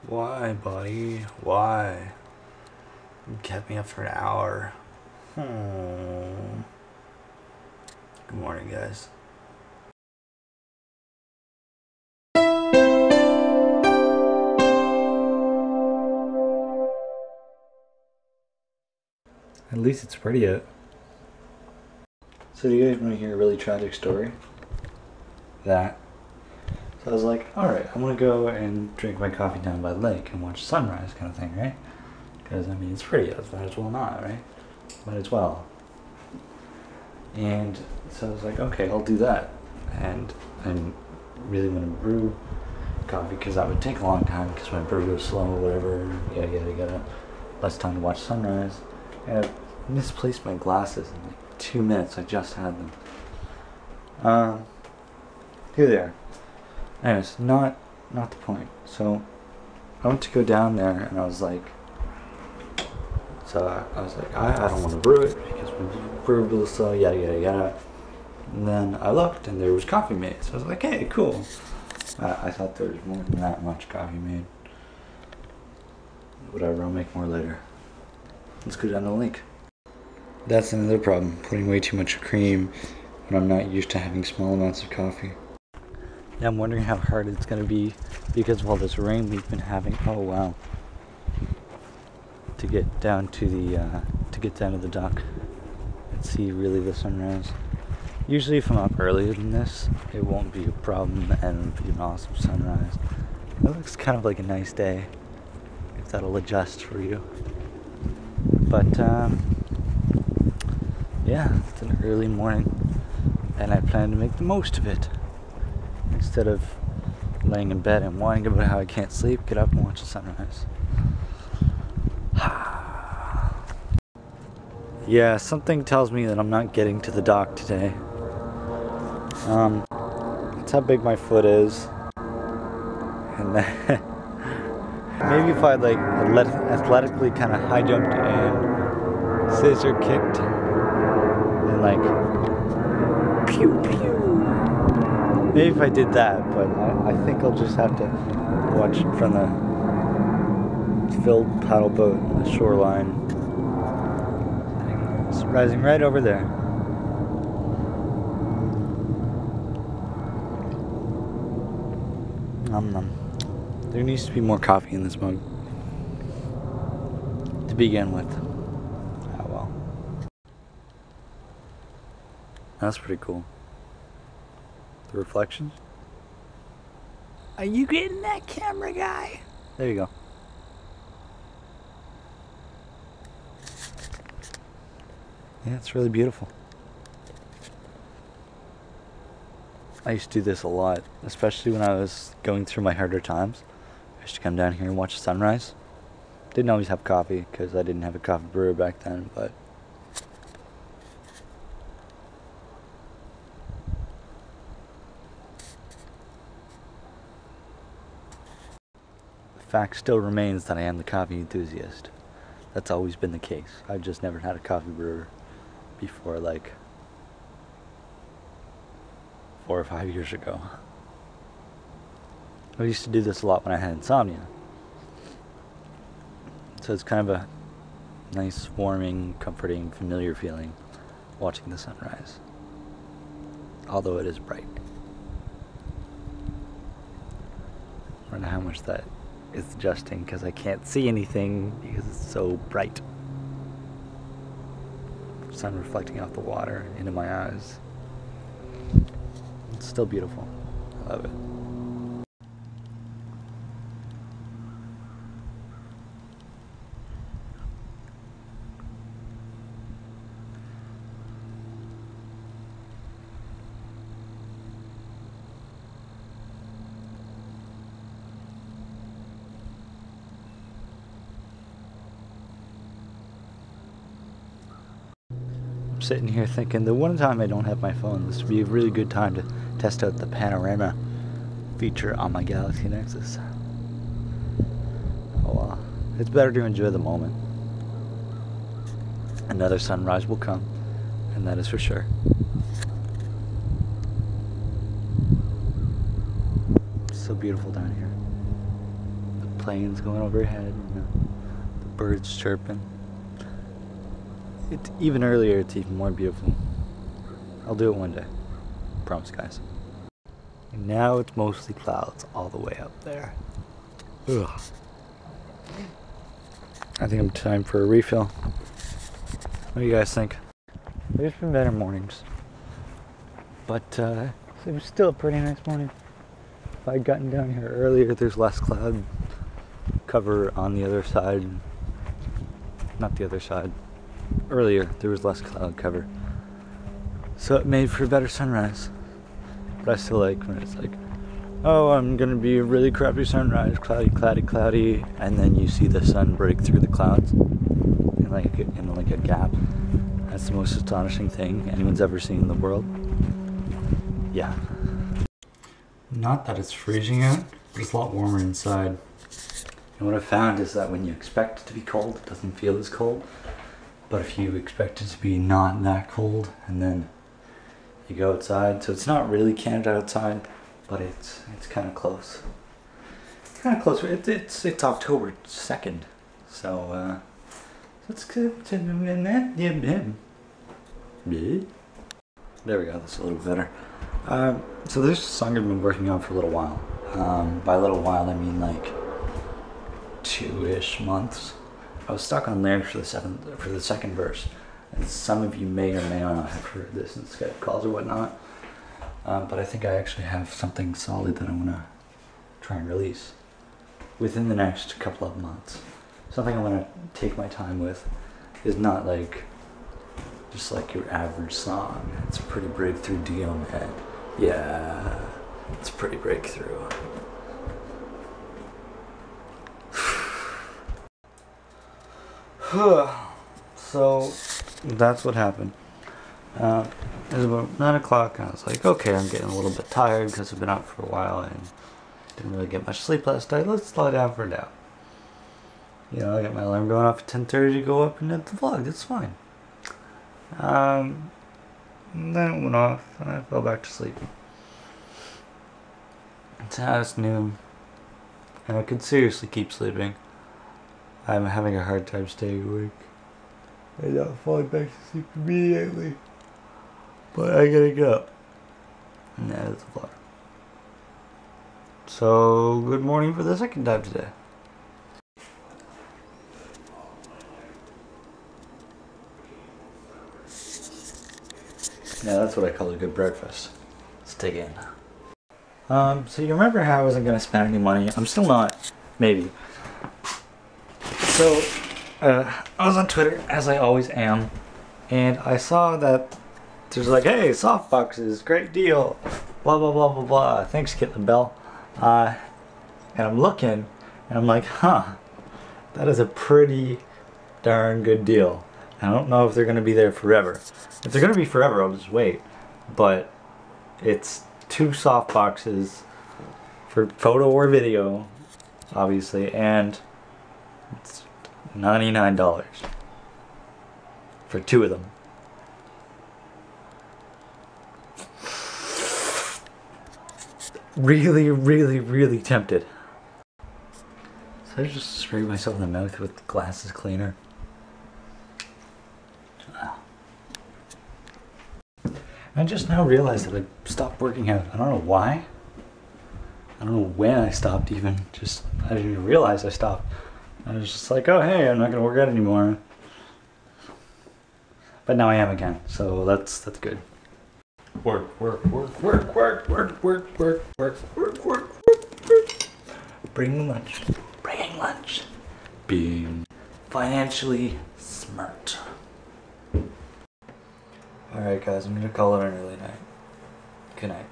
Why, buddy? Why? You kept me up for an hour. Good morning, guys. At least it's pretty out. So do you guys want to hear a really tragic story? So I was like, alright, I'm gonna go and drink my coffee down by the lake and watch sunrise kind of thing, right? Because, I mean, it's pretty, it's might as well not, right? Might as well. And so I was like, okay, I'll do that. And I really want to brew coffee because that would take a long time because my brew goes slow or whatever. Yada. Less time to watch sunrise. And I misplaced my glasses in like 2 minutes. I just had them. Here they are. Anyways, not the point. So I went to go down there and I was like, I don't want to brew it because we brew a little slow, yada. And then I looked and there was coffee made. So I was like, hey, cool. I thought there was more than that much coffee made. Whatever, I'll make more later. Let's go down the lake. That's another problem, putting way too much cream when I'm not used to having small amounts of coffee. Now I'm wondering how hard it's going to be because of all this rain we've been having. Oh wow. To get down to the dock and see really the sunrise. Usually if I'm up earlier than this, it won't be a problem and it'll be an awesome sunrise. It looks kind of like a nice day, if that'll adjust for you. But yeah, it's an early morning and I plan to make the most of it. Instead of laying in bed and whining about how I can't sleep, get up and watch the sunrise. Yeah, something tells me that I'm not getting to the dock today. That's how big my foot is. And then maybe if I like athletically kind of high jumped and scissor kicked and like pew pew. Maybe if I did that, but I think I'll just have to watch it from the filled paddle boat on the shoreline. It's rising right over there. There needs to be more coffee in this mug to begin with. Oh well. That's pretty cool. The reflections. Are you getting that, camera guy? There you go. Yeah, it's really beautiful. I used to do this a lot, especially when I was going through my harder times. I used to come down here and watch the sunrise. Didn't always have coffee because I didn't have a coffee brewer back then, but the fact still remains that I am the coffee enthusiast. That's always been the case. I've just never had a coffee brewer before, like 4 or 5 years ago. I used to do this a lot when I had insomnia. So it's kind of a nice, warming, comforting, familiar feeling watching the sunrise. Although it is bright. I don't know how much that is adjusting because I can't see anything because it's so bright. Sun reflecting off the water into my eyes. It's still beautiful. I love it. Sitting here thinking the one time I don't have my phone, this would be a really good time to test out the panorama feature on my Galaxy Nexus. Oh well, it's better to enjoy the moment. Another sunrise will come, and that is for sure. It's so beautiful down here. The planes going overhead, you know, the birds chirping. It's even earlier, it's even more beautiful. I'll do it one day. Promise, guys. And now it's mostly clouds all the way up there. Ugh. I think I'm time for a refill. What do you guys think? There's been better mornings, but it was still a pretty nice morning. If I'd gotten down here earlier, there's less cloud cover on the other side. Not the other side. Earlier, there was less cloud cover, so it made for a better sunrise. But I still like when it's like, oh, I'm gonna be a really crappy sunrise, cloudy, cloudy, cloudy, and then you see the sun break through the clouds in like a gap. That's the most astonishing thing anyone's ever seen in the world. Yeah. Not that it's freezing out, but it's a lot warmer inside. And what I found is that when you expect it to be cold, it doesn't feel as cold. But if you expect it to be not that cold, and then you go outside, so it's not really Canada outside, but it's kind of close. Kind of close. It's October 2nd, so it's good. There we go. That's a little better. So this song I've been working on for a little while. By a little while, I mean like 2-ish months. I was stuck on lyrics for the second verse, and some of you may or may not have heard this in Skype calls or whatnot. But I think I actually have something solid that I want to try and release within the next couple of months. Something I want to take my time with. Is not like just like your average song. It's a pretty breakthrough deal, man. Yeah, it's a pretty breakthrough. So that's what happened. It was about 9 o'clock, and I was like, okay, I'm getting a little bit tired because I've been out for a while and didn't really get much sleep last night. Let's lie down for now. You know, I got my alarm going off at 10:30 to go up and edit the vlog. That's fine. And then it went off, and I fell back to sleep. It's past noon, and I could seriously keep sleeping. I'm having a hard time staying awake. I'm not falling back to sleep immediately. But I gotta get up. And that is the vlog. So, good morning for the second time today. Yeah, that's what I call a good breakfast. Let's dig in. So you remember how I wasn't gonna spend any money? I'm still not. Maybe. So, I was on Twitter, as I always am, and I saw that there's like, hey, softboxes, great deal, blah, blah, blah, blah, blah. Thanks, Kit LaBelle. And I'm looking, and I'm like, huh, that is a pretty darn good deal. I don't know if they're going to be there forever. If they're going to be forever, I'll just wait. But it's 2 softboxes for photo or video, obviously, and it's $99 for 2 of them. Really, really, really tempted. So I just spray myself in the mouth with glasses cleaner. I just now realized that I stopped working out. I don't know why. I don't know when I stopped even. I didn't even realize I stopped. I was just like, oh hey, I'm not gonna work out anymore. But now I am again, so that's good. Work. Bringing lunch. Being financially smart. Alright guys, I'm gonna call it an early night. Good night.